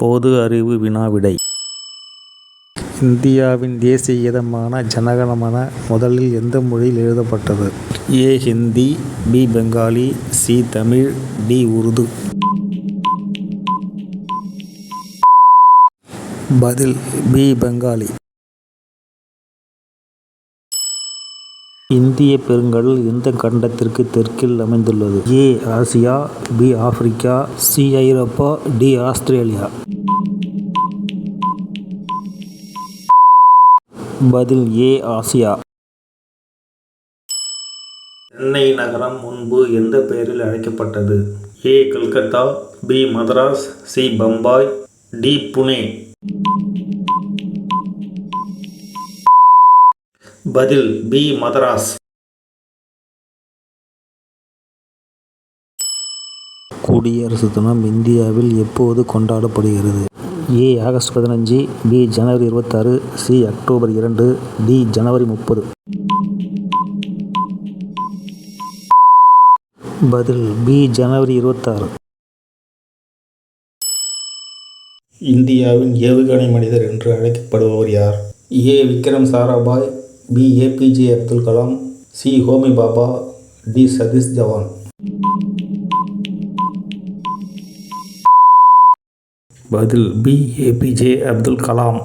பொது அறிவு வினா விடை. இந்தியாவின் தேசிய கீதமான ஜனகணமன முதலில் எந்த மொழியில் எழுதப்பட்டது? A. Hindi, B. Bengali, C. Tamil, D. Urdu. பதில் பி. பெங்காலி. இந்திய பெருங்கடல் எந்த கண்டத்திற்கு தெற்கில் அமைந்துள்ளது? A. Asia, B. Africa, C. Europe, D. Australia. பதில் ஏ. ஆசியா. சென்னை நகரம் முன்பு எந்த பெயரில் அழைக்கப்பட்டது? A. Calcutta, B. Madras, C. Bombay, D. Pune. பதில் பி. மதராஸ். குடியரசு தினம் இந்தியாவில் எப்போது கொண்டாடப்படுகிறது? ஏ. August 15, B. ஜனவரி 26, சி. October 2, D. ஜனவரி 30. பதில் பி. ஜனவரி 26. இந்தியாவின் ஏவுகணை மனிதர் என்று அழைக்கப்படுபவர் யார்? A. Vikram Sarabhai, B. A P J. Abdul Kalam, C. Homi Bhabha, D. Satish Dhawan. பதில் பி. ஏ.பி.ஜே. அப்துல் கலாம்.